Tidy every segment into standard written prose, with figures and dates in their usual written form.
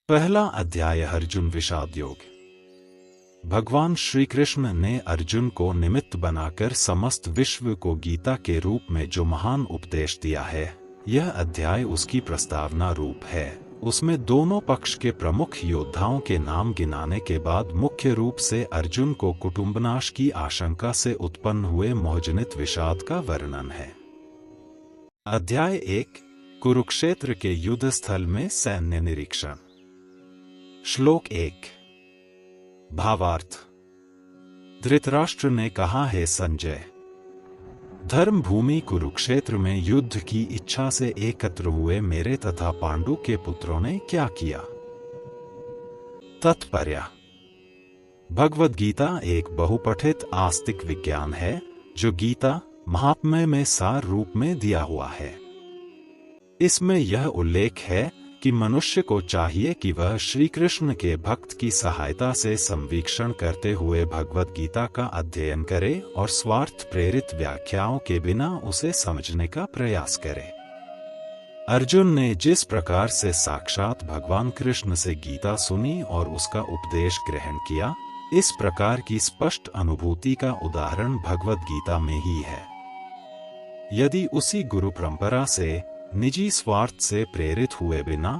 पहला अध्याय अर्जुन विषाद योग। भगवान श्री कृष्ण ने अर्जुन को निमित्त बनाकर समस्त विश्व को गीता के रूप में जो महान उपदेश दिया है, यह अध्याय उसकी प्रस्तावना रूप है। उसमें दोनों पक्ष के प्रमुख योद्धाओं के नाम गिनाने के बाद मुख्य रूप से अर्जुन को कुटुंबनाश की आशंका से उत्पन्न हुए मोहजनित विषाद का वर्णन है। अध्याय 1 कुरुक्षेत्र के युद्ध स्थल में सैन्य निरीक्षण। श्लोक 1। भावार्थ। धृतराष्ट्र ने कहा, हे संजय, धर्म भूमि कुरुक्षेत्र में युद्ध की इच्छा से एकत्र हुए मेरे तथा पांडु के पुत्रों ने क्या किया। तात्पर्य। भगवद गीता एक बहुपठित आस्तिक विज्ञान है जो गीता महात्म्य में सार रूप में दिया हुआ है। इसमें यह उल्लेख है कि मनुष्य को चाहिए कि वह श्री कृष्ण के भक्त की सहायता से संवीक्षण करते हुए भगवद गीता का अध्ययन करे और स्वार्थ प्रेरित व्याख्याओं के बिना उसे समझने का प्रयास करे। अर्जुन ने जिस प्रकार से साक्षात भगवान कृष्ण से गीता सुनी और उसका उपदेश ग्रहण किया, इस प्रकार की स्पष्ट अनुभूति का उदाहरण भगवद गीता में ही है। यदि उसी गुरु परंपरा से निजी स्वार्थ से प्रेरित हुए बिना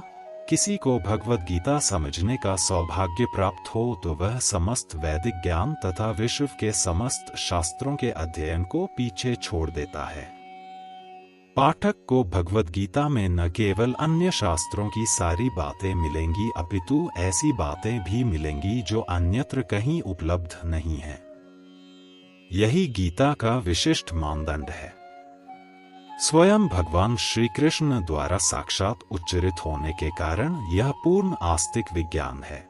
किसी को भगवद गीता समझने का सौभाग्य प्राप्त हो तो वह समस्त वैदिक ज्ञान तथा विश्व के समस्त शास्त्रों के अध्ययन को पीछे छोड़ देता है। पाठक को भगवद गीता में न केवल अन्य शास्त्रों की सारी बातें मिलेंगी अपितु ऐसी बातें भी मिलेंगी जो अन्यत्र कहीं उपलब्ध नहीं है। यही गीता का विशिष्ट मानदंड है। स्वयं भगवान श्री कृष्ण द्वारा साक्षात उच्चरित होने के कारण यह पूर्ण आस्तिक विज्ञान है।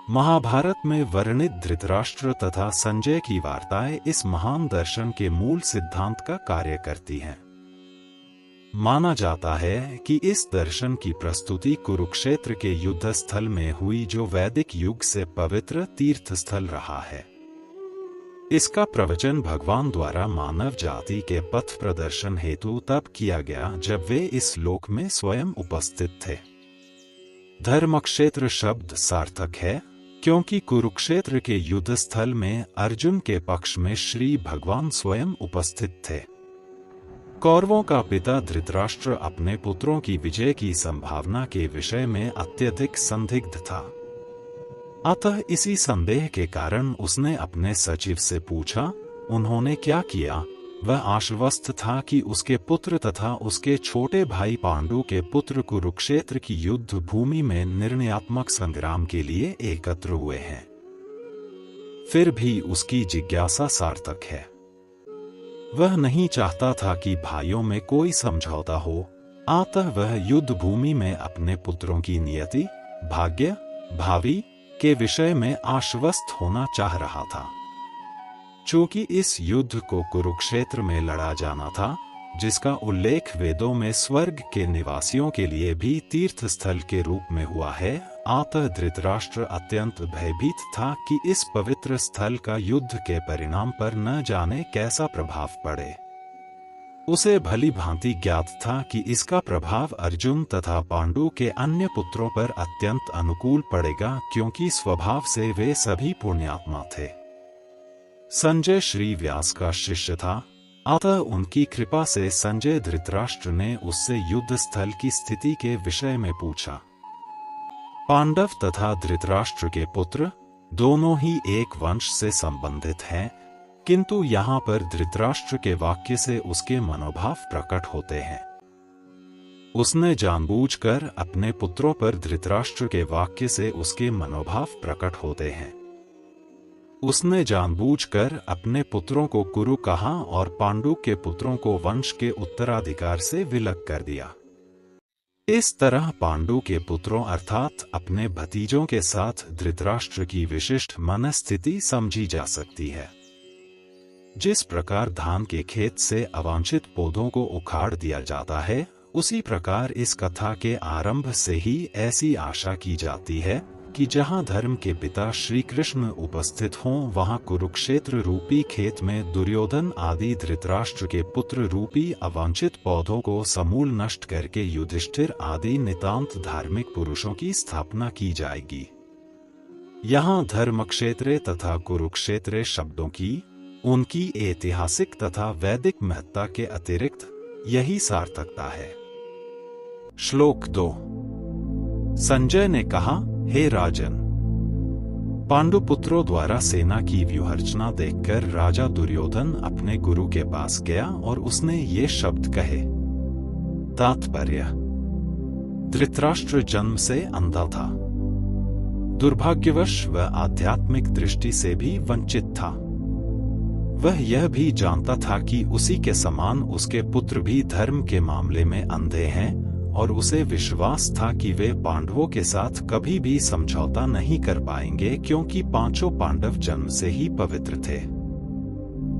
महाभारत में वर्णित धृतराष्ट्र तथा संजय की वार्ताएं इस महान दर्शन के मूल सिद्धांत का कार्य करती हैं। माना जाता है कि इस दर्शन की प्रस्तुति कुरुक्षेत्र के युद्ध स्थल में हुई जो वैदिक युग से पवित्र तीर्थ स्थल रहा है। इसका प्रवचन भगवान द्वारा मानव जाति के पथ प्रदर्शन हेतु तब किया गया जब वे इस लोक में स्वयं उपस्थित थे। धर्मक्षेत्र शब्द सार्थक है क्योंकि कुरुक्षेत्र के युद्ध स्थल में अर्जुन के पक्ष में श्री भगवान स्वयं उपस्थित थे। कौरवों का पिता धृतराष्ट्र अपने पुत्रों की विजय की संभावना के विषय में अत्यधिक संदिग्ध था। अतः इसी संदेह के कारण उसने अपने सचिव से पूछा। उन्होंने क्या किया? वह आश्वस्त था कि उसके पुत्र तथा उसके छोटे भाई पांडु के पुत्र कुरुक्षेत्र की युद्ध भूमि में निर्णयात्मक संग्राम के लिए एकत्र हुए हैं। फिर भी उसकी जिज्ञासा सार्थक है। वह नहीं चाहता था कि भाइयों में कोई समझौता हो, अतः वह युद्ध भूमि में अपने पुत्रों की नियति, भाग्य, भावी के विषय में आश्वस्त होना चाह रहा था। चूंकि इस युद्ध को कुरुक्षेत्र में लड़ा जाना था, जिसका उल्लेख वेदों में स्वर्ग के निवासियों के लिए भी तीर्थ स्थल के रूप में हुआ है, अतः धृतराष्ट्र अत्यंत भयभीत था कि इस पवित्र स्थल का युद्ध के परिणाम पर न जाने कैसा प्रभाव पड़े। उसे भली भांति ज्ञात था कि इसका प्रभाव अर्जुन तथा पांडु के अन्य पुत्रों पर अत्यंत अनुकूल पड़ेगा क्योंकि स्वभाव से वे सभी पुण्यात्मा थे। संजय श्री व्यास का शिष्य था, अतः उनकी कृपा से संजय धृतराष्ट्र ने उससे युद्ध स्थल की स्थिति के विषय में पूछा। पांडव तथा धृतराष्ट्र के पुत्र दोनों ही एक वंश से संबंधित हैं, किंतु यहाँ पर धृतराष्ट्र के वाक्य से उसके मनोभाव प्रकट होते हैं। उसने जानबूझकर अपने पुत्रों पर धृतराष्ट्र के वाक्य से उसके मनोभाव प्रकट होते हैं। उसने जानबूझकर अपने पुत्रों को कुरु कहा और पांडु के पुत्रों को वंश के उत्तराधिकार से विलग कर दिया। इस तरह पांडु के पुत्रों अर्थात अपने भतीजों के साथ धृतराष्ट्र की विशिष्ट मनस्थिति समझी जा सकती है। जिस प्रकार धान के खेत से अवांछित पौधों को उखाड़ दिया जाता है, उसी प्रकार इस कथा के आरंभ से ही ऐसी आशा की जाती है कि जहां धर्म के पिता श्री कृष्ण उपस्थित हों वहां कुरुक्षेत्र रूपी खेत में दुर्योधन आदि धृतराष्ट्र के पुत्र रूपी अवांछित पौधों को समूल नष्ट करके युधिष्ठिर आदि नितांत धार्मिक पुरुषों की स्थापना की जाएगी। यहाँ धर्मक्षेत्र तथा कुरुक्षेत्र शब्दों की उनकी ऐतिहासिक तथा वैदिक महत्ता के अतिरिक्त यही सार्थकता है। श्लोक 2। संजय ने कहा, हे राजन, पांडुपुत्रों द्वारा सेना की व्यूहरचना देखकर राजा दुर्योधन अपने गुरु के पास गया और उसने ये शब्द कहे। तात्पर्य: धृतराष्ट्र जन्म से अंधा था, दुर्भाग्यवश वह आध्यात्मिक दृष्टि से भी वंचित था। वह यह भी जानता था कि उसी के समान उसके पुत्र भी धर्म के मामले में अंधे हैं और उसे विश्वास था कि वे पांडवों के साथ कभी भी समझौता नहीं कर पाएंगे क्योंकि पांचों पांडव जन्म से ही पवित्र थे।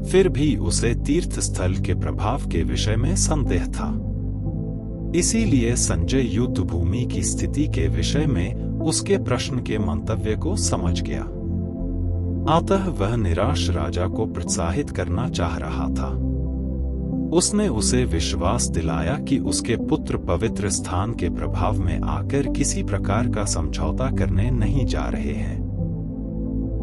फिर भी उसे तीर्थ स्थल के प्रभाव के विषय में संदेह था। इसीलिए संजय युद्ध भूमि की स्थिति के विषय में उसके प्रश्न के मंतव्य को समझ गया। अतः वह निराश राजा को प्रोत्साहित करना चाह रहा था। उसने उसे विश्वास दिलाया कि उसके पुत्र पवित्र स्थान के प्रभाव में आकर किसी प्रकार का समझौता करने नहीं जा रहे हैं।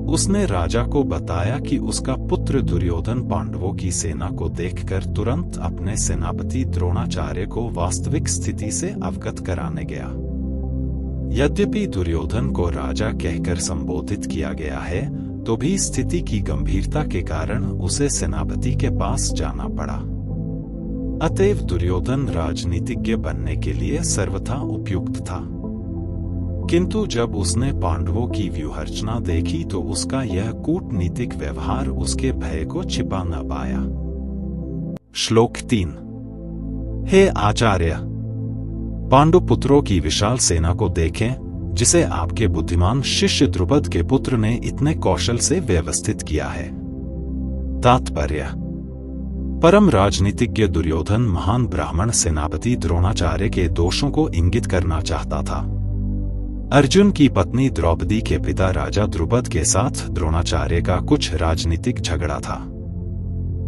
उसने राजा को बताया कि उसका पुत्र दुर्योधन पांडवों की सेना को देखकर तुरंत अपने सेनापति द्रोणाचार्य को वास्तविक स्थिति से अवगत कराने गया। यद्यपि दुर्योधन को राजा कहकर संबोधित किया गया है, तो भी स्थिति की गंभीरता के कारण उसे सेनापति के पास जाना पड़ा। अतएव दुर्योधन राजनीतिज्ञ बनने के लिए सर्वथा उपयुक्त था। किंतु जब उसने पांडवों की व्यूहरचना देखी तो उसका यह कूटनीतिक व्यवहार उसके भय को छिपा न पाया। श्लोक 3। हे आचार्य, पांडुपुत्रों की विशाल सेना को देखें, जिसे आपके बुद्धिमान शिष्य द्रुपद के पुत्र ने इतने कौशल से व्यवस्थित किया है। तात्पर्य: परम राजनीतिज्ञ दुर्योधन महान ब्राह्मण सेनापति द्रोणाचार्य के दोषों को इंगित करना चाहता था। अर्जुन की पत्नी द्रौपदी के पिता राजा द्रुपद के साथ द्रोणाचार्य का कुछ राजनीतिक झगड़ा था।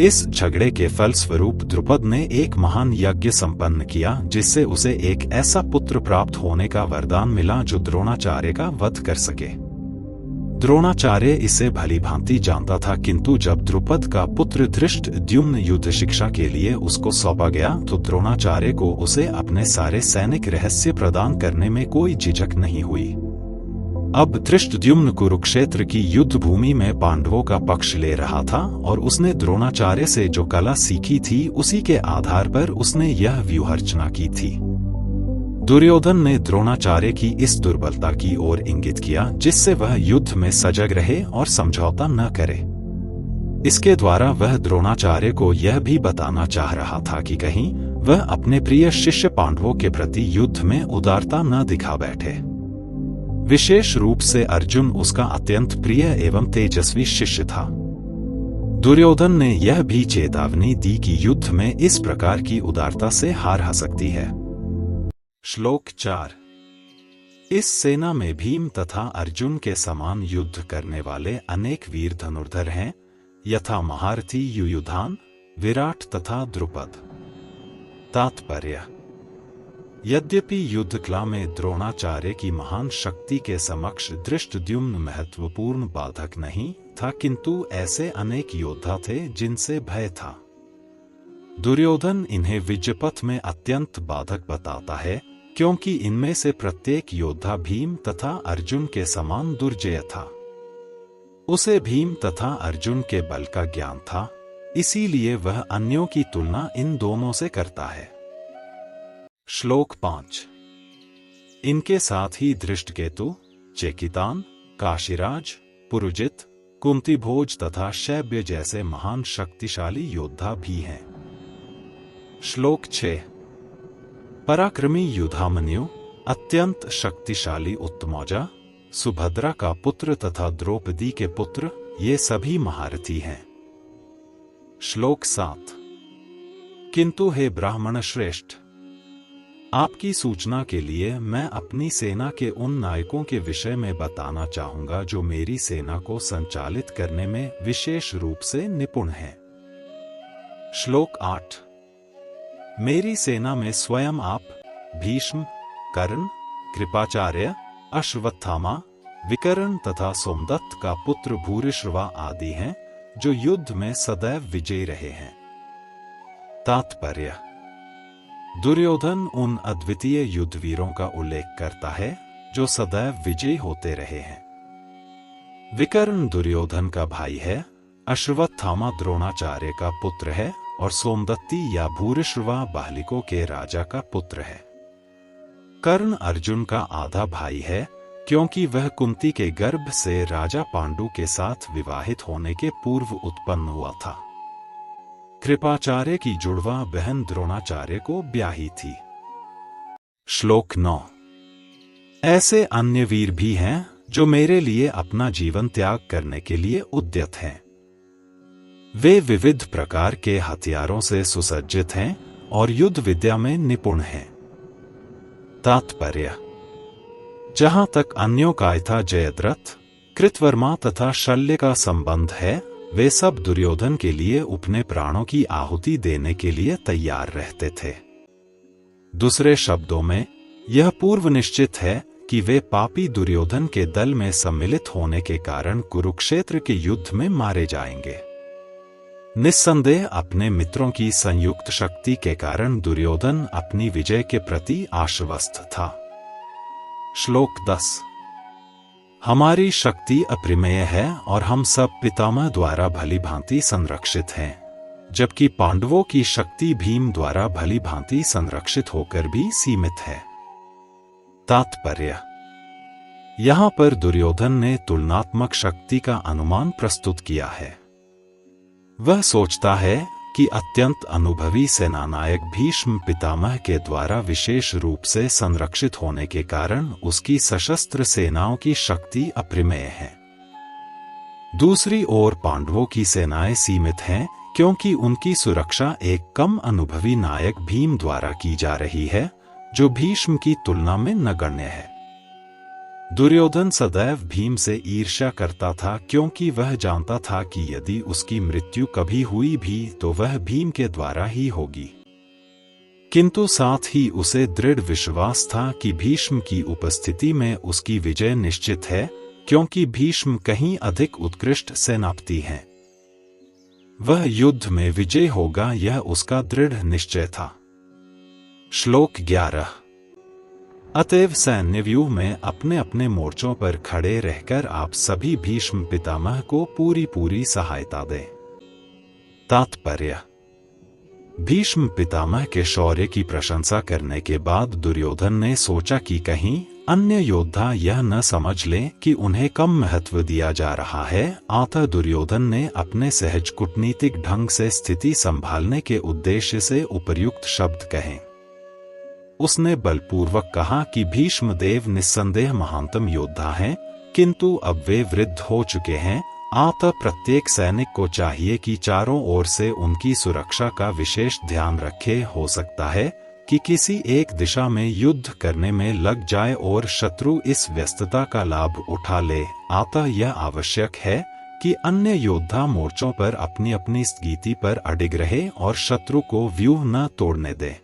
इस झगड़े के फलस्वरूप द्रुपद ने एक महान यज्ञ संपन्न किया, जिससे उसे एक ऐसा पुत्र प्राप्त होने का वरदान मिला जो द्रोणाचार्य का वध कर सके। द्रोणाचार्य इसे भलीभांति जानता था, किंतु जब द्रुपद का पुत्र धृष्टद्युम्न युद्ध शिक्षा के लिए उसको सौंपा गया तो द्रोणाचार्य को उसे अपने सारे सैनिक रहस्य प्रदान करने में कोई झिझक नहीं हुई। अब धृष्टद्युम्न कुरुक्षेत्र की युद्ध भूमि में पांडवों का पक्ष ले रहा था और उसने द्रोणाचार्य से जो कला सीखी थी उसी के आधार पर उसने यह व्यूहरचना की थी। दुर्योधन ने द्रोणाचार्य की इस दुर्बलता की ओर इंगित किया, जिससे वह युद्ध में सजग रहे और समझौता न करे। इसके द्वारा वह द्रोणाचार्य को यह भी बताना चाह रहा था कि कहीं वह अपने प्रिय शिष्य पांडवों के प्रति युद्ध में उदारता न दिखा बैठे। विशेष रूप से अर्जुन उसका अत्यंत प्रिय एवं तेजस्वी शिष्य था। दुर्योधन ने यह भी चेतावनी दी कि युद्ध में इस प्रकार की उदारता से हार आ सकती है। श्लोक 4। इस सेना में भीम तथा अर्जुन के समान युद्ध करने वाले अनेक वीर धनुर्धर हैं, यथा महारथी युयुधान, विराट तथा द्रुपद। तात्पर्य: यद्यपि युद्ध कला में द्रोणाचार्य की महान शक्ति के समक्ष धृष्टद्युम्न महत्वपूर्ण बाधक नहीं था, किंतु ऐसे अनेक योद्धा थे जिनसे भय था। दुर्योधन इन्हें विजयपथ में अत्यंत बाधक बताता है, क्योंकि इनमें से प्रत्येक योद्धा भीम तथा अर्जुन के समान दुर्जय था। उसे भीम तथा अर्जुन के बल का ज्ञान था, इसीलिए वह अन्यों की तुलना इन दोनों से करता है। श्लोक 5। इनके साथ ही धृष्टकेतु, चेकितान, काशीराज, पुरुजित, कुंतीभोज तथा शैब्य जैसे महान शक्तिशाली योद्धा भी हैं। श्लोक 6। पराक्रमी युधामन्यु, अत्यंत शक्तिशाली उत्तमौजा, सुभद्रा का पुत्र तथा द्रौपदी के पुत्र, ये सभी महारथी हैं। श्लोक 7। किंतु हे ब्राह्मण श्रेष्ठ, आपकी सूचना के लिए मैं अपनी सेना के उन नायकों के विषय में बताना चाहूंगा जो मेरी सेना को संचालित करने में विशेष रूप से निपुण हैं। श्लोक 8। मेरी सेना में स्वयं आप, भीष्म, कर्ण, कृपाचार्य, अश्वत्थामा, विकर्ण तथा सोमदत्त का पुत्र भूरिश्रवा आदि हैं, जो युद्ध में सदैव विजयी रहे हैं। तात्पर्य: दुर्योधन उन अद्वितीय युद्धवीरों का उल्लेख करता है जो सदैव विजयी होते रहे हैं। विकर्ण दुर्योधन का भाई है, अश्वत्थामा द्रोणाचार्य का पुत्र है और सोमदत्ती या भूरिश्रवा बाहलिकों के राजा का पुत्र है। कर्ण अर्जुन का आधा भाई है, क्योंकि वह कुंती के गर्भ से राजा पांडु के साथ विवाहित होने के पूर्व उत्पन्न हुआ था। कृपाचार्य की जुड़वा बहन द्रोणाचार्य को ब्याही थी। श्लोक 9। ऐसे अन्य वीर भी हैं जो मेरे लिए अपना जीवन त्याग करने के लिए उद्यत हैं। वे विविध प्रकार के हथियारों से सुसज्जित हैं और युद्ध विद्या में निपुण हैं। तात्पर्य: जहां तक अन्यों का यथा जयद्रथ, कृतवर्मा तथा शल्य का संबंध है, वे सब दुर्योधन के लिए अपने प्राणों की आहुति देने के लिए तैयार रहते थे। दूसरे शब्दों में, यह पूर्व निश्चित है कि वे पापी दुर्योधन के दल में सम्मिलित होने के कारण कुरुक्षेत्र के युद्ध में मारे जाएंगे। निस्संदेह अपने मित्रों की संयुक्त शक्ति के कारण दुर्योधन अपनी विजय के प्रति आश्वस्त था। श्लोक 10। हमारी शक्ति अप्रिमेय है और हम सब पितामह द्वारा भली भांति संरक्षित हैं, जबकि पांडवों की शक्ति भीम द्वारा भली भांति संरक्षित होकर भी सीमित है। तात्पर्य: यहां पर दुर्योधन ने तुलनात्मक शक्ति का अनुमान प्रस्तुत किया है। वह सोचता है कि अत्यंत अनुभवी सेनानायक भीष्म पितामह के द्वारा विशेष रूप से संरक्षित होने के कारण उसकी सशस्त्र सेनाओं की शक्ति अप्रिमेय है। दूसरी ओर पांडवों की सेनाएं सीमित हैं, क्योंकि उनकी सुरक्षा एक कम अनुभवी नायक भीम द्वारा की जा रही है, जो भीष्म की तुलना में नगण्य है। दुर्योधन सदैव भीम से ईर्ष्या करता था, क्योंकि वह जानता था कि यदि उसकी मृत्यु कभी हुई भी तो वह भीम के द्वारा ही होगी। किंतु साथ ही उसे दृढ़ विश्वास था कि भीष्म की उपस्थिति में उसकी विजय निश्चित है, क्योंकि भीष्म कहीं अधिक उत्कृष्ट सेनापति हैं। वह युद्ध में विजय होगा, यह उसका दृढ़ निश्चय था। श्लोक 11। अतएव सैन्य व्यूह में अपने अपने मोर्चों पर खड़े रहकर आप सभी भीष्म पितामह को पूरी सहायता दें। तात्पर्य: भीष्म पितामह के शौर्य की प्रशंसा करने के बाद दुर्योधन ने सोचा कि कहीं अन्य योद्धा यह न समझ लें कि उन्हें कम महत्व दिया जा रहा है। अतः दुर्योधन ने अपने सहज कूटनीतिक ढंग से स्थिति संभालने के उद्देश्य से उपर्युक्त शब्द कहे। उसने बलपूर्वक कहा कि भीष्म देव निस्संदेह महानतम योद्धा हैं, किंतु अब वे वृद्ध हो चुके हैं। अतः प्रत्येक सैनिक को चाहिए कि चारों ओर से उनकी सुरक्षा का विशेष ध्यान रखे। हो सकता है कि किसी एक दिशा में युद्ध करने में लग जाए और शत्रु इस व्यस्तता का लाभ उठा ले। अतः यह आवश्यक है कि अन्य योद्धा मोर्चों पर अपनी अपनी स्थगिति पर अडिग रहे और शत्रु को व्यूह न तोड़ने दे।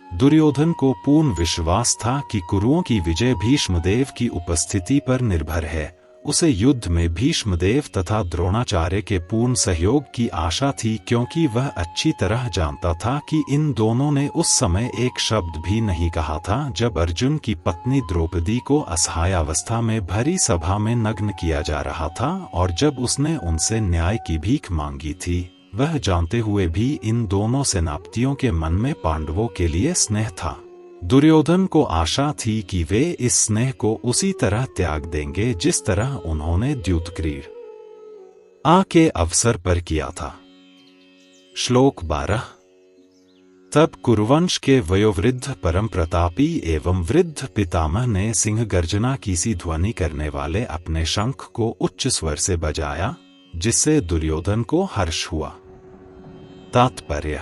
दुर्योधन को पूर्ण विश्वास था कि कुरुओं की विजय भीष्मदेव की उपस्थिति पर निर्भर है। उसे युद्ध में भीष्मदेव तथा द्रोणाचार्य के पूर्ण सहयोग की आशा थी, क्योंकि वह अच्छी तरह जानता था कि इन दोनों ने उस समय एक शब्द भी नहीं कहा था जब अर्जुन की पत्नी द्रौपदी को असहाय अवस्था में भरी सभा में नग्न किया जा रहा था, और जब उसने उनसे न्याय की भीख मांगी थी। वह जानते हुए भी इन दोनों सेनापतियों के मन में पांडवों के लिए स्नेह था। दुर्योधन को आशा थी कि वे इस स्नेह को उसी तरह त्याग देंगे जिस तरह उन्होंने द्यूतक्रीड के अवसर पर किया था। श्लोक 12। तब कुरुवंश के वयोवृद्ध परम प्रतापी एवं वृद्ध पितामह ने सिंह गर्जना की सी ध्वनि करने वाले अपने शंख को उच्च स्वर से बजाया, जिससे दुर्योधन को हर्ष हुआ। तात्पर्य: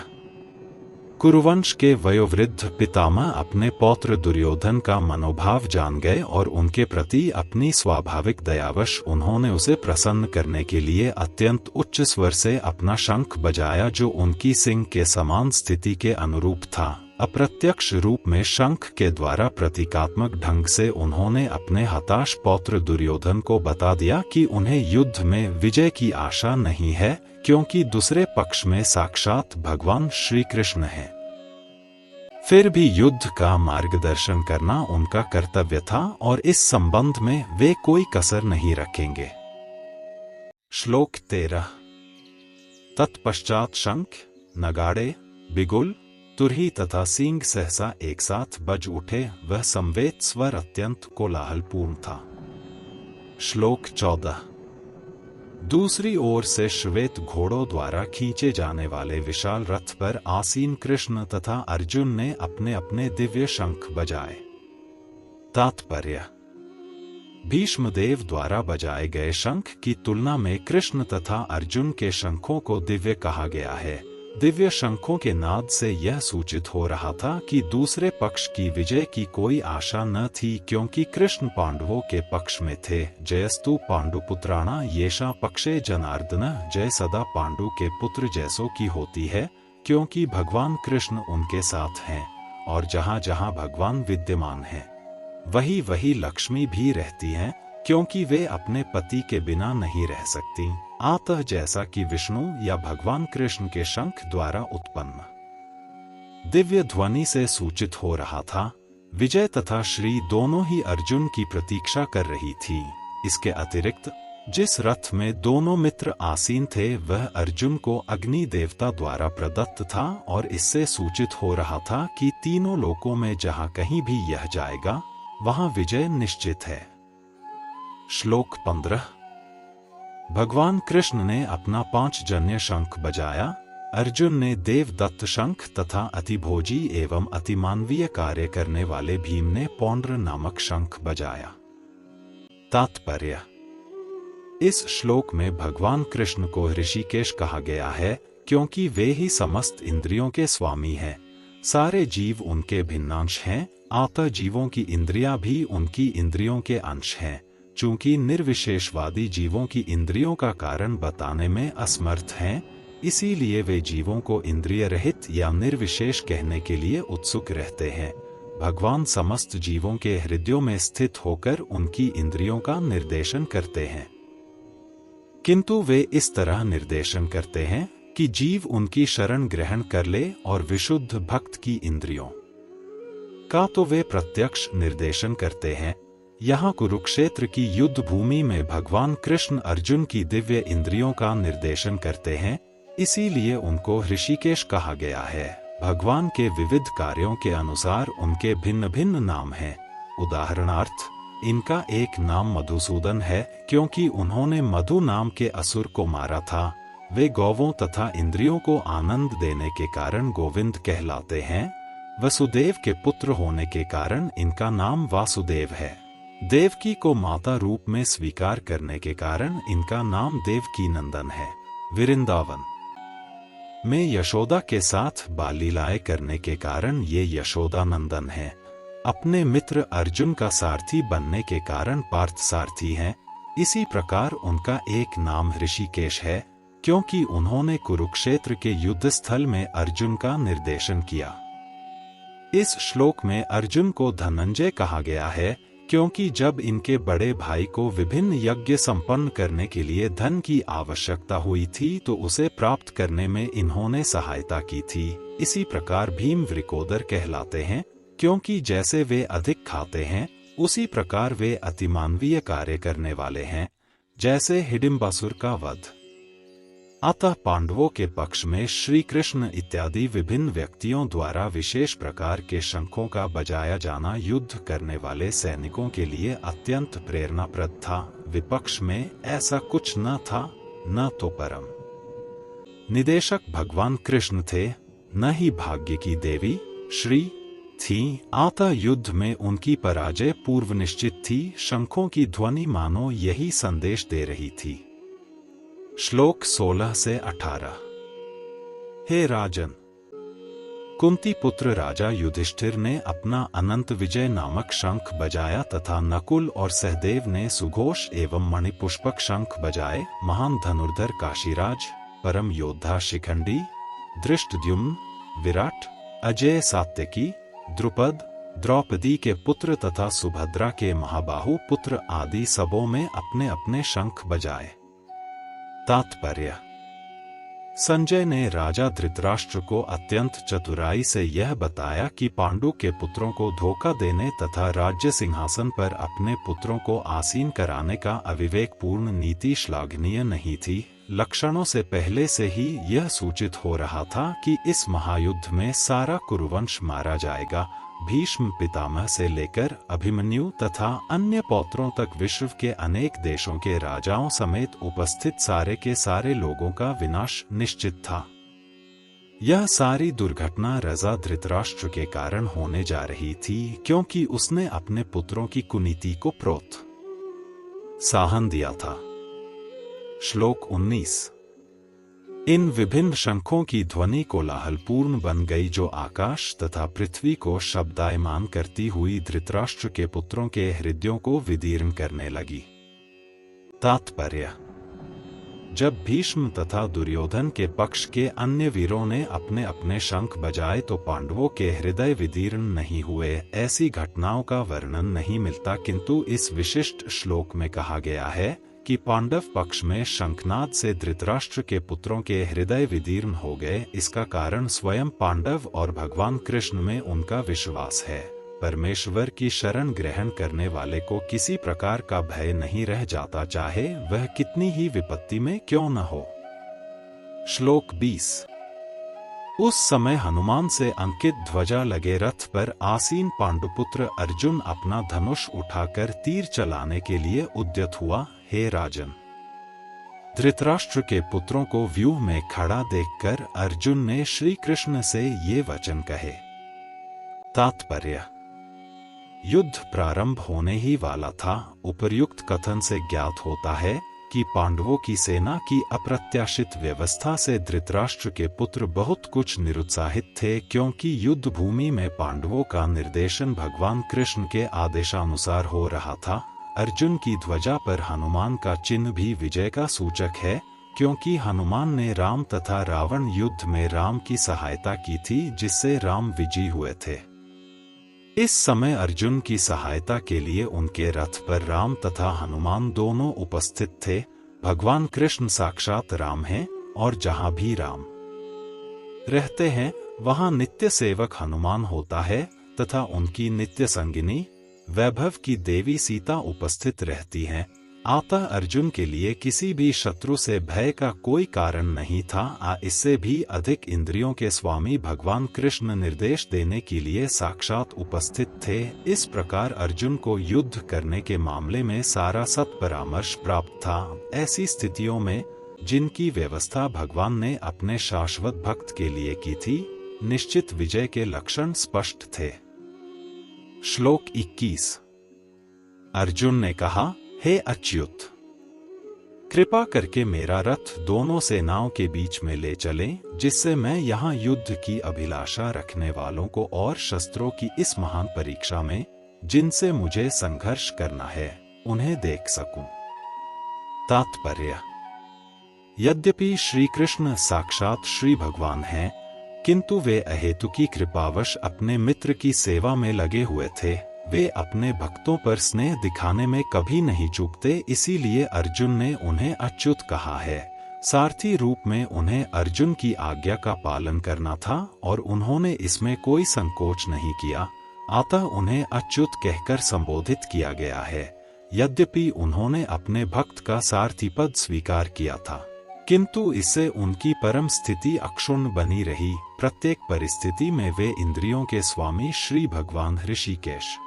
कुरुवंश के वयोवृद्ध पितामह अपने पौत्र दुर्योधन का मनोभाव जान गए और उनके प्रति अपनी स्वाभाविक दयावश उन्होंने उसे प्रसन्न करने के लिए अत्यंत उच्च स्वर से अपना शंख बजाया, जो उनकी सिंह के समान स्थिति के अनुरूप था। अप्रत्यक्ष रूप में शंख के द्वारा प्रतीकात्मक ढंग से उन्होंने अपने हताश पौत्र दुर्योधन को बता दिया कि उन्हें युद्ध में विजय की आशा नहीं है, क्योंकि दूसरे पक्ष में साक्षात भगवान श्री कृष्ण हैं। फिर भी युद्ध का मार्गदर्शन करना उनका कर्तव्य था और इस संबंध में वे कोई कसर नहीं रखेंगे। श्लोक 13। तत्पश्चात शंख, नगाड़े, बिगुल, तुरही तथा सींग सहसा एक साथ बज उठे। वह संवेद स्वर अत्यंत कोलाहलपूर्ण था। श्लोक 14। दूसरी ओर से श्वेत घोड़ों द्वारा खींचे जाने वाले विशाल रथ पर आसीन कृष्ण तथा अर्जुन ने अपने अपने दिव्य शंख बजाए। तात्पर्य: भीष्मदेव द्वारा बजाए गए शंख की तुलना में कृष्ण तथा अर्जुन के शंखों को दिव्य कहा गया है। दिव्य शंखों के नाद से यह सूचित हो रहा था कि दूसरे पक्ष की विजय की कोई आशा न थी, क्योंकि कृष्ण पांडवों के पक्ष में थे। जयस्तु पांडुपुत्राणा येषा पक्षे जनार्दन, जय सदा पांडु के पुत्र जैसों की होती है, क्योंकि भगवान कृष्ण उनके साथ हैं और जहाँ जहाँ भगवान विद्यमान हैं वही वही लक्ष्मी भी रहती हैं, क्योंकि वे अपने पति के बिना नहीं रह सकती। अतः जैसा कि विष्णु या भगवान कृष्ण के शंख द्वारा उत्पन्न दिव्य ध्वनि से सूचित हो रहा था, विजय तथा श्री दोनों ही अर्जुन की प्रतीक्षा कर रही थी। इसके अतिरिक्त जिस रथ में दोनों मित्र आसीन थे वह अर्जुन को अग्नि देवता द्वारा प्रदत्त था और इससे सूचित हो रहा था कि तीनों लोकों में जहाँ कहीं भी यह जाएगा वहाँ विजय निश्चित है। श्लोक 15। भगवान कृष्ण ने अपना 5 जन्य शंख बजाया। अर्जुन ने देवदत्त शंख तथा अतिभोजी एवं अतिमानवीय कार्य करने वाले भीम ने पौंड्र नामक शंख बजाया। तात्पर्य: इस श्लोक में भगवान कृष्ण को ऋषिकेश कहा गया है, क्योंकि वे ही समस्त इंद्रियों के स्वामी हैं। सारे जीव उनके भिन्नांश हैं, अतः जीवों की इंद्रियां भी उनकी इंद्रियों के अंश हैं। चूंकि निर्विशेषवादी जीवों की इंद्रियों का कारण बताने में असमर्थ हैं, इसीलिए वे जीवों को इंद्रिय रहित या निर्विशेष कहने के लिए उत्सुक रहते हैं। भगवान समस्त जीवों के हृदयों में स्थित होकर उनकी इंद्रियों का निर्देशन करते हैं, किंतु वे इस तरह निर्देशन करते हैं कि जीव उनकी शरण ग्रहण कर ले, और विशुद्ध भक्त की इंद्रियों का तो वे प्रत्यक्ष निर्देशन करते हैं। यहाँ कुरुक्षेत्र की युद्ध भूमि में भगवान कृष्ण अर्जुन की दिव्य इंद्रियों का निर्देशन करते हैं, इसीलिए उनको ऋषिकेश कहा गया है। भगवान के विविध कार्यों के अनुसार उनके भिन्न भिन्न नाम हैं। उदाहरणार्थ, इनका एक नाम मधुसूदन है, क्योंकि उन्होंने मधु नाम के असुर को मारा था। वे गौवों तथा इंद्रियों को आनंद देने के कारण गोविंद कहलाते हैं। वसुदेव के पुत्र होने के कारण इनका नाम वासुदेव है। देवकी को माता रूप में स्वीकार करने के कारण इनका नाम देवकी नंदन है। वृंदावन में यशोदा के साथ बाल लीलाएं करने के कारण ये यशोदा नंदन है। अपने मित्र अर्जुन का सारथी बनने के कारण पार्थ सारथी हैं। इसी प्रकार उनका एक नाम ऋषिकेश है, क्योंकि उन्होंने कुरुक्षेत्र के युद्ध स्थल में अर्जुन का निर्देशन किया। इस श्लोक में अर्जुन को धनंजय कहा गया है, क्योंकि जब इनके बड़े भाई को विभिन्न यज्ञ संपन्न करने के लिए धन की आवश्यकता हुई थी तो उसे प्राप्त करने में इन्होंने सहायता की थी। इसी प्रकार भीम वृकोदर कहलाते हैं, क्योंकि जैसे वे अधिक खाते हैं उसी प्रकार वे अतिमानवीय कार्य करने वाले हैं, जैसे हिडिंबासुर का वध। अतः पांडवों के पक्ष में श्री कृष्ण इत्यादि विभिन्न व्यक्तियों द्वारा विशेष प्रकार के शंखों का बजाया जाना युद्ध करने वाले सैनिकों के लिए अत्यंत प्रेरणाप्रद था। विपक्ष में ऐसा कुछ न था, न तो परम निदेशक भगवान कृष्ण थे, न ही भाग्य की देवी श्री थी। अतः युद्ध में उनकी पराजय पूर्व निश्चित थी। शंखों की ध्वनि मानो यही संदेश दे रही थी। श्लोक 16 से 18। हे राजन, कुंती पुत्र राजा युधिष्ठिर ने अपना अनंत विजय नामक शंख बजाया तथा नकुल और सहदेव ने सुघोष एवं मणिपुष्पक शंख बजाए। महान धनुर्धर काशीराज, परम योद्धा शिखंडी, धृष्टद्युम्न, विराट, अजय सात्यकी, द्रुपद, द्रौपदी के पुत्र तथा सुभद्रा के महाबाहु पुत्र आदि सबों में अपने अपने शंख बजाए। तात्पर्य: संजय ने राजा धृतराष्ट्र को अत्यंत चतुराई से यह बताया कि पांडु के पुत्रों को धोखा देने तथा राज्य सिंहासन पर अपने पुत्रों को आसीन कराने का अविवेकपूर्ण नीति श्लाघनीय नहीं थी। लक्षणों से पहले से ही यह सूचित हो रहा था कि इस महायुद्ध में सारा कुरुवंश मारा जाएगा। भीष्म पितामह से लेकर अभिमन्यु तथा अन्य पौत्रों तक विश्व के अनेक देशों के राजाओं समेत उपस्थित सारे के सारे लोगों का विनाश निश्चित था। यह सारी दुर्घटना राजा धृतराष्ट्र के कारण होने जा रही थी, क्योंकि उसने अपने पुत्रों की कुनीति को प्रोत्साहन दिया था। श्लोक 19। इन विभिन्न शंखों की ध्वनि कोलाहलपूर्ण बन गई, जो आकाश तथा पृथ्वी को शब्दायमान करती हुई धृतराष्ट्र के पुत्रों के हृदयों को विदीर्ण करने लगी। तात्पर्य: जब भीष्म तथा दुर्योधन के पक्ष के अन्य वीरों ने अपने अपने शंख बजाए तो पांडवों के हृदय विदीर्ण नहीं हुए। ऐसी घटनाओं का वर्णन नहीं मिलता, किंतु इस विशिष्ट श्लोक में कहा गया है कि पांडव पक्ष में शंखनाद से धृतराष्ट्र के पुत्रों के हृदय विदीर्ण हो गए। इसका कारण स्वयं पांडव और भगवान कृष्ण में उनका विश्वास है। परमेश्वर की शरण ग्रहण करने वाले को किसी प्रकार का भय नहीं रह जाता, चाहे वह कितनी ही विपत्ति में क्यों न हो। श्लोक 20। उस समय हनुमान से अंकित ध्वजा लगे रथ पर आसीन पांडुपुत्र अर्जुन अपना धनुष उठाकर तीर चलाने के लिए उद्यत हुआ। हे राजन, धृतराष्ट्र के पुत्रों को व्यूह में खड़ा देखकर अर्जुन ने श्री कृष्ण से ये वचन कहे। तात्पर्य: युद्ध प्रारंभ होने ही वाला था। उपर्युक्त कथन से ज्ञात होता है कि पांडवों की सेना की अप्रत्याशित व्यवस्था से धृतराष्ट्र के पुत्र बहुत कुछ निरुत्साहित थे, क्योंकि युद्ध भूमि में पांडवों का निर्देशन भगवान कृष्ण के आदेशानुसार हो रहा था। अर्जुन की ध्वजा पर हनुमान का चिन्ह भी विजय का सूचक है, क्योंकि हनुमान ने राम तथा रावण युद्ध में राम की सहायता की थी, जिससे राम विजयी हुए थे। इस समय अर्जुन की सहायता के लिए उनके रथ पर राम तथा हनुमान दोनों उपस्थित थे। भगवान कृष्ण साक्षात राम हैं और जहां भी राम रहते हैं वहां नित्य सेवक हनुमान होता है तथा उनकी नित्य संगिनी वैभव की देवी सीता उपस्थित रहती हैं। अतः अर्जुन के लिए किसी भी शत्रु से भय का कोई कारण नहीं था। इससे भी अधिक इंद्रियों के स्वामी भगवान कृष्ण निर्देश देने के लिए साक्षात उपस्थित थे। इस प्रकार अर्जुन को युद्ध करने के मामले में सारा सत्परामर्श प्राप्त था। ऐसी स्थितियों में जिनकी व्यवस्था भगवान ने अपने शाश्वत भक्त के लिए की थी, निश्चित विजय के लक्षण स्पष्ट थे। श्लोक 21। अर्जुन ने कहा, हे अच्युत, कृपा करके मेरा रथ दोनों सेनाओं के बीच में ले चलें, जिससे मैं यहाँ युद्ध की अभिलाषा रखने वालों को और शस्त्रों की इस महान परीक्षा में जिनसे मुझे संघर्ष करना है, उन्हें देख सकूं। तात्पर्य: यद्यपि श्री कृष्ण साक्षात श्री भगवान हैं, किंतु वे अहेतुकी कृपावश अपने मित्र की सेवा में लगे हुए थे। वे अपने भक्तों पर स्नेह दिखाने में कभी नहीं चूकते, इसीलिए अर्जुन ने उन्हें अच्युत कहा है। सारथी रूप में उन्हें अर्जुन की आज्ञा का पालन करना था और उन्होंने इसमें कोई संकोच नहीं किया। अतः उन्हें अच्युत कहकर संबोधित किया गया है। यद्यपि उन्होंने अपने भक्त का सारथी पद स्वीकार किया था, किंतु इससे उनकी परम स्थिति अक्षुण्ण बनी रही। प्रत्येक परिस्थिति में वे इंद्रियों के स्वामी श्री भगवान ऋषिकेश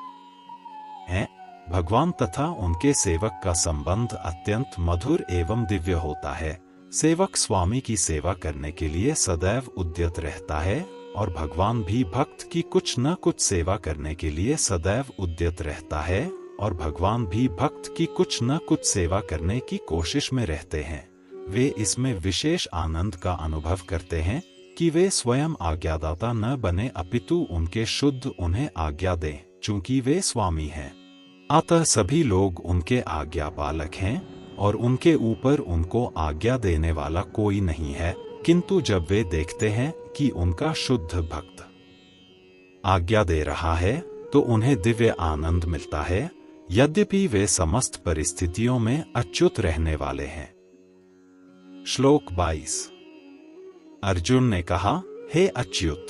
हैं। भगवान तथा उनके सेवक का संबंध अत्यंत मधुर एवं दिव्य होता है। सेवक स्वामी की सेवा करने के लिए सदैव उद्यत रहता है और भगवान भी भक्त की कुछ न कुछ सेवा करने के लिए सदैव उद्यत रहता है और भगवान भी भक्त की कुछ न कुछ सेवा करने की कोशिश में रहते हैं। वे इसमें विशेष आनंद का अनुभव करते हैं कि वे स्वयं आज्ञादाता न बने अपितु उनके शुद्ध उन्हें आज्ञा दें, चूंकि वे स्वामी हैं। अतः सभी लोग उनके आज्ञा पालक हैं और उनके ऊपर उनको आज्ञा देने वाला कोई नहीं है, किंतु जब वे देखते हैं कि उनका शुद्ध भक्त आज्ञा दे रहा है तो उन्हें दिव्य आनंद मिलता है, यद्यपि वे समस्त परिस्थितियों में अच्युत रहने वाले हैं। श्लोक 22। अर्जुन ने कहा, हे अच्युत,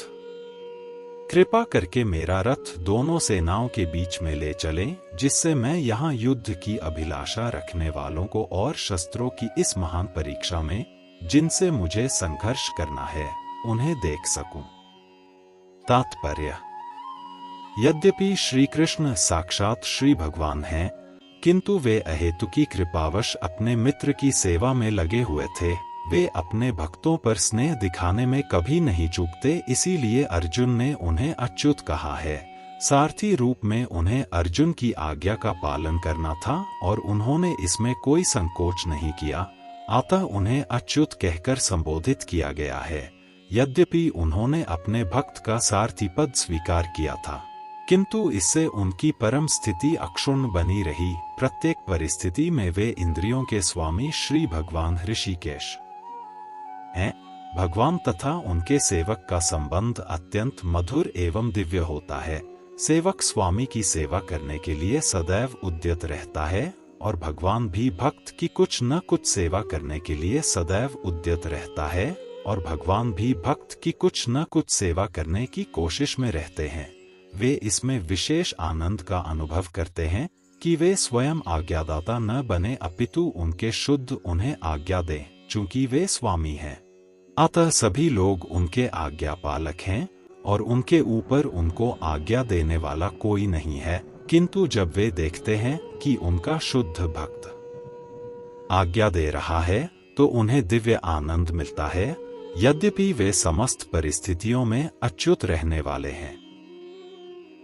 कृपा करके मेरा रथ दोनों सेनाओं के बीच में ले चलें, जिससे मैं यहाँ युद्ध की अभिलाषा रखने वालों को और शस्त्रों की इस महान परीक्षा में जिनसे मुझे संघर्ष करना है उन्हें देख सकूं। तात्पर्य: यद्यपि श्री कृष्ण साक्षात श्री भगवान हैं, किंतु वे अहेतुकी कृपावश अपने मित्र की सेवा में लगे हुए थे। वे अपने भक्तों पर स्नेह दिखाने में कभी नहीं चूकते, इसीलिए अर्जुन ने उन्हें अच्युत कहा है। सारथी रूप में उन्हें अर्जुन की आज्ञा का पालन करना था और उन्होंने इसमें कोई संकोच नहीं किया, अतः उन्हें अच्युत कहकर संबोधित किया गया है। यद्यपि उन्होंने अपने भक्त का सारथी पद स्वीकार किया था, किंतु इससे उनकी परम स्थिति अक्षुण्ण बनी रही। प्रत्येक परिस्थिति में वे इंद्रियों के स्वामी श्री भगवान ऋषिकेश हैं। भगवान तथा उनके सेवक का संबंध अत्यंत मधुर एवं दिव्य होता है। सेवक स्वामी की सेवा करने के लिए सदैव उद्यत रहता है और भगवान भी भक्त की कुछ न कुछ सेवा करने के लिए सदैव उद्यत रहता है और भगवान भी भक्त की कुछ न कुछ सेवा करने की कोशिश में रहते हैं। वे इसमें विशेष आनंद का अनुभव करते हैं कि वे स्वयं आज्ञादाता न बने अपितु उनके शुद्ध उन्हें आज्ञा दें, चूंकि वे स्वामी हैं। अतः सभी लोग उनके आज्ञा पालक हैं और उनके ऊपर उनको आज्ञा देने वाला कोई नहीं है, किंतु जब वे देखते हैं कि उनका शुद्ध भक्त आज्ञा दे रहा है तो उन्हें दिव्य आनंद मिलता है, यद्यपि वे समस्त परिस्थितियों में अच्युत रहने वाले हैं।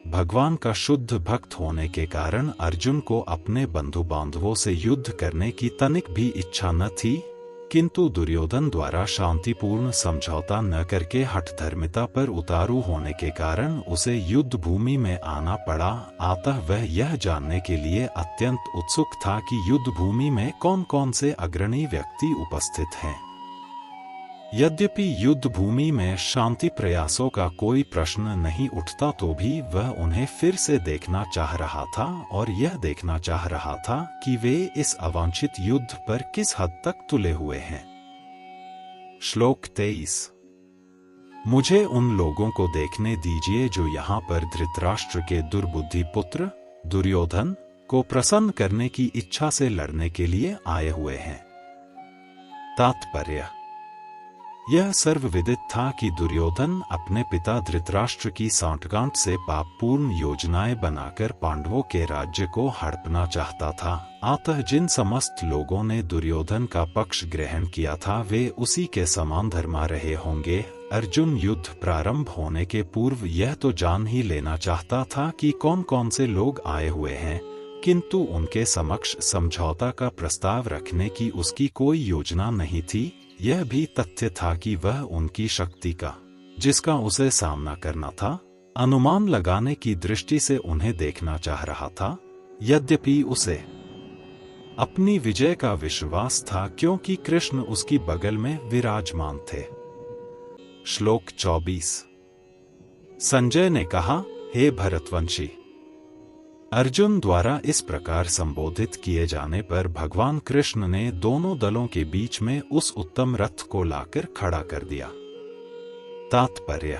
भगवान का शुद्ध भक्त होने के कारण अर्जुन को अपने बंधु बांधवों से युद्ध करने की तनिक भी इच्छा न थी, किंतु दुर्योधन द्वारा शांतिपूर्ण समझौता न करके हठधर्मिता पर उतारू होने के कारण उसे युद्ध भूमि में आना पड़ा। अतः वह यह जानने के लिए अत्यंत उत्सुक था कि युद्ध भूमि में कौन कौन से अग्रणी व्यक्ति उपस्थित हैं। यद्यपि युद्ध भूमि में शांति प्रयासों का कोई प्रश्न नहीं उठता, तो भी वह उन्हें फिर से देखना चाह रहा था और यह देखना चाह रहा था कि वे इस अवांछित युद्ध पर किस हद तक तुले हुए हैं। श्लोक 23। मुझे उन लोगों को देखने दीजिए जो यहाँ पर धृतराष्ट्र के दुर्बुद्धि पुत्र दुर्योधन को प्रसन्न करने की इच्छा से लड़ने के लिए आए हुए हैं। तात्पर्य: यह सर्वविदित था कि दुर्योधन अपने पिता धृतराष्ट्र की सांठगांठ से पापपूर्ण योजनाएं बनाकर पांडवों के राज्य को हड़पना चाहता था। अतः जिन समस्त लोगों ने दुर्योधन का पक्ष ग्रहण किया था वे उसी के समान धर्मा रहे होंगे। अर्जुन युद्ध प्रारंभ होने के पूर्व यह तो जान ही लेना चाहता था कि कौन कौन से लोग आए हुए हैं, किंतु उनके समक्ष समझौता का प्रस्ताव रखने की उसकी कोई योजना नहीं थी। यह भी तथ्य था कि वह उनकी शक्ति का, जिसका उसे सामना करना था, अनुमान लगाने की दृष्टि से उन्हें देखना चाह रहा था। यद्यपि उसे अपनी विजय का विश्वास था, क्योंकि कृष्ण उसकी बगल में विराजमान थे। श्लोक 24। संजय ने कहा, हे भरतवंशी, अर्जुन द्वारा इस प्रकार संबोधित किए जाने पर भगवान कृष्ण ने दोनों दलों के बीच में उस उत्तम रथ को लाकर खड़ा कर दिया। तात्पर्य: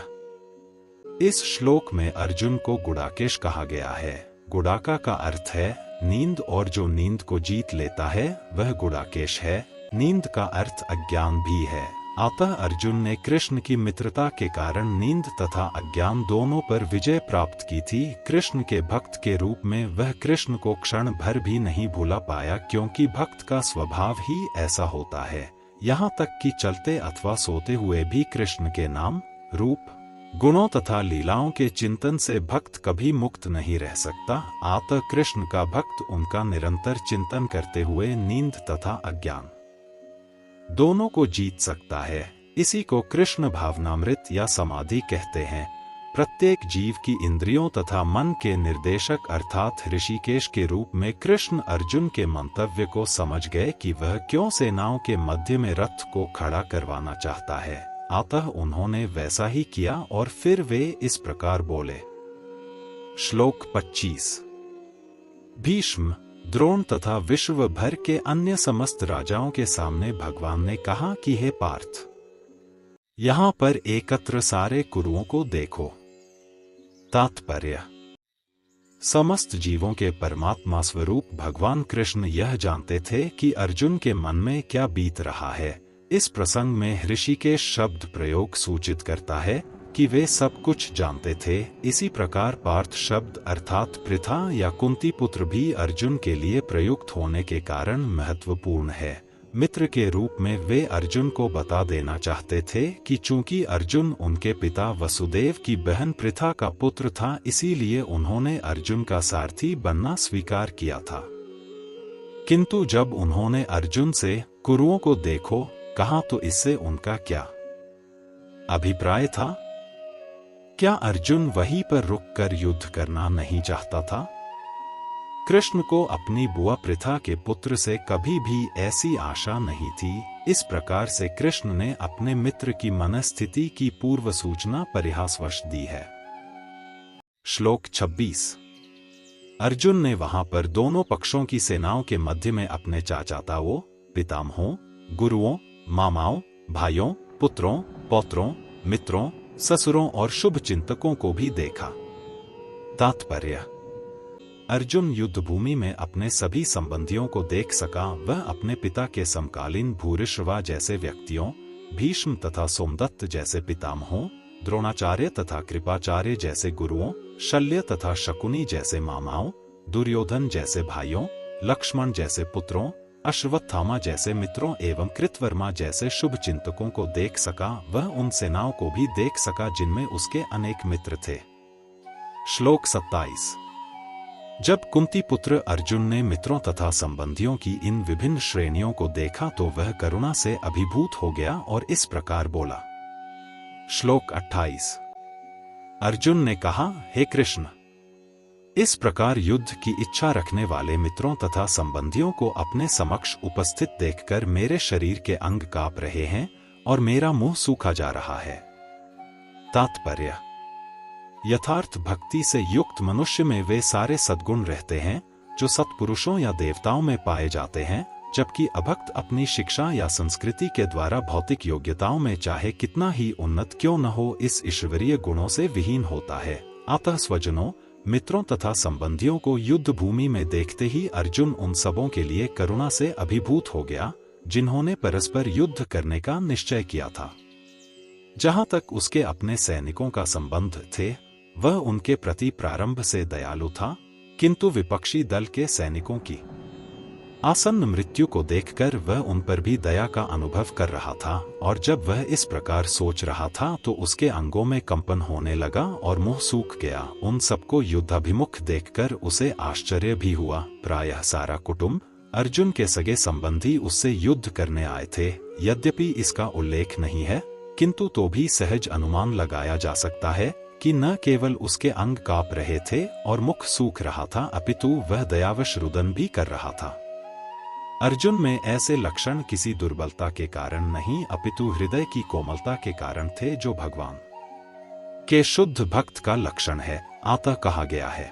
इस श्लोक में अर्जुन को गुडाकेश कहा गया है। गुडाका का अर्थ है नींद, और जो नींद को जीत लेता है वह गुडाकेश है। नींद का अर्थ अज्ञान भी है। अतः अर्जुन ने कृष्ण की मित्रता के कारण नींद तथा अज्ञान दोनों पर विजय प्राप्त की थी। कृष्ण के भक्त के रूप में वह कृष्ण को क्षण भर भी नहीं भूला पाया, क्योंकि भक्त का स्वभाव ही ऐसा होता है। यहाँ तक कि चलते अथवा सोते हुए भी कृष्ण के नाम, रूप, गुणों तथा लीलाओं के चिंतन से भक्त कभी मुक्त नहीं रह सकता। अतः कृष्ण का भक्त उनका निरंतर चिंतन करते हुए नींद तथा अज्ञान दोनों को जीत सकता है। इसी को कृष्ण भावनामृत या समाधि कहते हैं। प्रत्येक जीव की इंद्रियों तथा मन के निर्देशक अर्थात ऋषिकेश के रूप में कृष्ण अर्जुन के मंतव्य को समझ गए कि वह क्यों सेनाओं के मध्य में रथ को खड़ा करवाना चाहता है, अतः उन्होंने वैसा ही किया और फिर वे इस प्रकार बोले। श्लोक 25। भीष्म, द्रोण तथा विश्व भर के अन्य समस्त राजाओं के सामने भगवान ने कहा कि हे पार्थ, यहाँ पर एकत्र सारे कुरुओं को देखो। तात्पर्य: समस्त जीवों के परमात्मा स्वरूप भगवान कृष्ण यह जानते थे कि अर्जुन के मन में क्या बीत रहा है। इस प्रसंग में ऋषिकेश शब्द प्रयोग सूचित करता है कि वे सब कुछ जानते थे। इसी प्रकार पार्थ शब्द अर्थात पृथा या कुंती पुत्र भी अर्जुन के लिए प्रयुक्त होने के कारण महत्वपूर्ण है। मित्र के रूप में वे अर्जुन को बता देना चाहते थे कि चूंकि अर्जुन उनके पिता वसुदेव की बहन पृथा का पुत्र था, इसीलिए उन्होंने अर्जुन का सारथी बनना स्वीकार किया था। किंतु जब उन्होंने अर्जुन से कुरुओं को देखो कहा तो इससे उनका क्या अभिप्राय था? क्या अर्जुन वहीं पर रुककर युद्ध करना नहीं चाहता था? कृष्ण को अपनी बुआ पृथा के पुत्र से कभी भी ऐसी आशा नहीं थी। इस प्रकार से कृष्ण ने अपने मित्र की मनस्थिति की पूर्व सूचना परिहासवश दी है। श्लोक 26। अर्जुन ने वहां पर दोनों पक्षों की सेनाओं के मध्य में अपने चाचाताओं, पितामहों, गुरुओं, मामाओं, भाइयों, पुत्रों, पौत्रों, मित्रों, ससुरों और शुभ चिंतकों को भी देखा। तात्पर्य: अर्जुन युद्धभूमि में अपने सभी संबंधियों को देख सका। वह अपने पिता के समकालीन भूरिश्रवा जैसे व्यक्तियों, भीष्म तथा सोमदत्त जैसे पितामहों, द्रोणाचार्य तथा कृपाचार्य जैसे गुरुओं, शल्य तथा शकुनी जैसे मामाओं, दुर्योधन जैसे भाइयों, लक्ष्मण जैसे पुत्रों, अश्वत्थामा जैसे मित्रों एवं कृतवर्मा जैसे शुभ चिंतकों को देख सका। वह उन सेनाओं को भी देख सका जिनमें उसके अनेक मित्र थे। श्लोक 27। जब कुंती पुत्र अर्जुन ने मित्रों तथा संबंधियों की इन विभिन्न श्रेणियों को देखा तो वह करुणा से अभिभूत हो गया और इस प्रकार बोला। श्लोक 28। अर्जुन ने कहा, हे कृष्ण, इस प्रकार युद्ध की इच्छा रखने वाले मित्रों तथा संबंधियों को अपने समक्ष उपस्थित देखकर मेरे शरीर के अंग कांप रहे हैं और मेरा मुंह सूखा जा रहा है। तात्पर्य: यथार्थ भक्ति से युक्त मनुष्य में वे सारे सद्गुण रहते हैं जो सत्पुरुषों या देवताओं में पाए जाते हैं, जबकि अभक्त अपनी शिक्षा या संस्कृति के द्वारा भौतिक योग्यताओं में चाहे कितना ही उन्नत क्यों न हो, इस ईश्वरीय गुणों से विहीन होता है। अतः स्वजनों, मित्रों तथा संबंधियों को युद्ध भूमि में देखते ही अर्जुन उन सबों के लिए करुणा से अभिभूत हो गया जिन्होंने परस्पर युद्ध करने का निश्चय किया था। जहां तक उसके अपने सैनिकों का संबंध थे, वह उनके प्रति प्रारंभ से दयालु था, किंतु विपक्षी दल के सैनिकों की आसन्न मृत्यु को देखकर वह उन पर भी दया का अनुभव कर रहा था। और जब वह इस प्रकार सोच रहा था तो उसके अंगों में कंपन होने लगा और मुंह सूख गया। उन सबको युद्धाभिमुख देखकर उसे आश्चर्य भी हुआ। प्रायः सारा कुटुंब, अर्जुन के सगे संबंधी उससे युद्ध करने आए थे। यद्यपि इसका उल्लेख नहीं है, किंतु तो भी सहज अनुमान लगाया जा सकता है कि न केवल उसके अंग कांप रहे थे और मुख सूख रहा था, अपितु वह दयावश रुदन भी कर रहा था। अर्जुन में ऐसे लक्षण किसी दुर्बलता के कारण नहीं, अपितु हृदय की कोमलता के कारण थे, जो भगवान के शुद्ध भक्त का लक्षण है। अतः कहा गया है,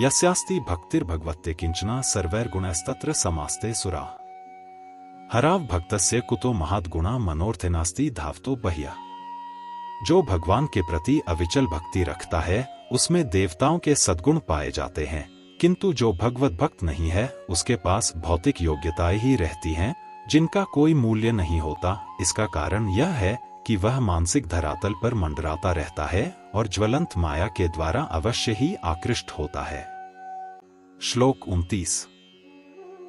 यस्यास्ति भक्तिर्भगवते किंचना सर्वैर्गुणैस्तत्र समास्ते सुरा हराव भक्तस्य कुतो महद्गुणा मनोर्थेनास्ति धावतो बह्या। जो भगवान के प्रति अविचल भक्ति रखता है उसमें देवताओं के सद्गुण पाए जाते हैं, किंतु जो भगवत भक्त नहीं है उसके पास भौतिक योग्यताएं ही रहती हैं जिनका कोई मूल्य नहीं होता। इसका कारण यह है कि वह मानसिक धरातल पर मंडराता रहता है और ज्वलंत माया के द्वारा अवश्य ही आकृष्ट होता है। श्लोक 29।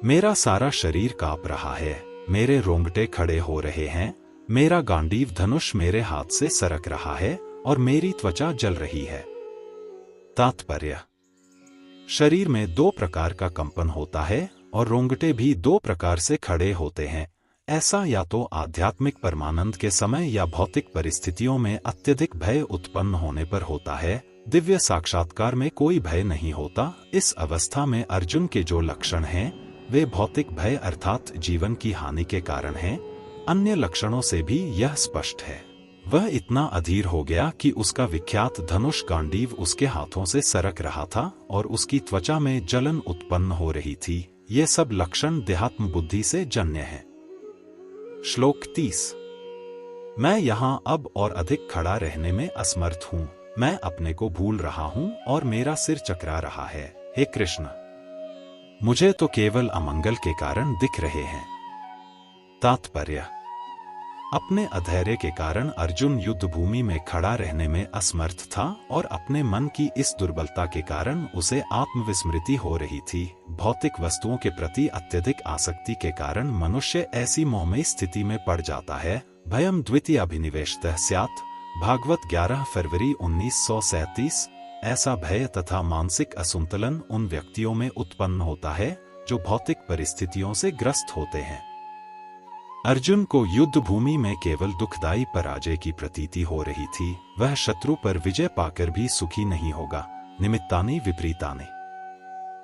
मेरा सारा शरीर कांप रहा है, मेरे रोंगटे खड़े हो रहे हैं, मेरा गांडीव धनुष मेरे हाथ से सरक रहा है और मेरी त्वचा जल रही है। तात्पर्य: शरीर में दो प्रकार का कंपन होता है और रोंगटे भी दो प्रकार से खड़े होते हैं। ऐसा या तो आध्यात्मिक परमानंद के समय या भौतिक परिस्थितियों में अत्यधिक भय उत्पन्न होने पर होता है। दिव्य साक्षात्कार में कोई भय नहीं होता। इस अवस्था में अर्जुन के जो लक्षण हैं वे भौतिक भय अर्थात जीवन की हानि के कारण हैं। अन्य लक्षणों से भी यह स्पष्ट है। वह इतना अधीर हो गया कि उसका विख्यात धनुष गांडीव उसके हाथों से सरक रहा था और उसकी त्वचा में जलन उत्पन्न हो रही थी। ये सब लक्षण देहात्म बुद्धि से जन्य हैं। श्लोक 30। मैं यहाँ अब और अधिक खड़ा रहने में असमर्थ हूँ। मैं अपने को भूल रहा हूँ और मेरा सिर चकरा रहा है। हे कृष्ण, मुझे तो केवल अमंगल के कारण दिख रहे हैं। तात्पर्य: अपने अधैर्य के कारण अर्जुन युद्ध भूमि में खड़ा रहने में असमर्थ था और अपने मन की इस दुर्बलता के कारण उसे आत्मविस्मृति हो रही थी। भौतिक वस्तुओं के प्रति अत्यधिक आसक्ति के कारण मनुष्य ऐसी मोहमयी स्थिति में पड़ जाता है। भयम द्वितीय अभिनिवेशतः स्यात्। भागवत 11 फरवरी 1937। ऐसा भय तथा मानसिक असंतुलन उन व्यक्तियों में उत्पन्न होता है जो भौतिक परिस्थितियों से ग्रस्त होते हैं। अर्जुन को युद्ध भूमि में केवल दुखदायी पराजय की प्रतीति हो रही थी। वह शत्रु पर विजय पाकर भी सुखी नहीं होगा। निमित्तानि विपरीतानि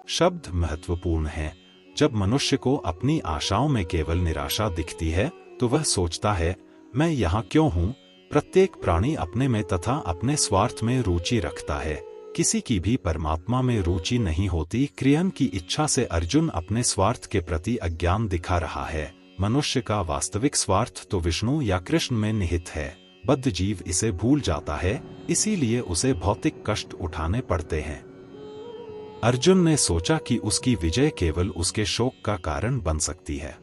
शब्द महत्वपूर्ण है। जब मनुष्य को अपनी आशाओं में केवल निराशा दिखती है तो वह सोचता है, मैं यहाँ क्यों हूँ। प्रत्येक प्राणी अपने में तथा अपने स्वार्थ में रुचि रखता है। किसी की भी परमात्मा में रुचि नहीं होती। क्रियन की इच्छा से अर्जुन अपने स्वार्थ के प्रति अज्ञान दिखा रहा है। मनुष्य का वास्तविक स्वार्थ तो विष्णु या कृष्ण में निहित है। बद्ध जीव इसे भूल जाता है, इसीलिए उसे भौतिक कष्ट उठाने पड़ते हैं। अर्जुन ने सोचा कि उसकी विजय केवल उसके शोक का कारण बन सकती है।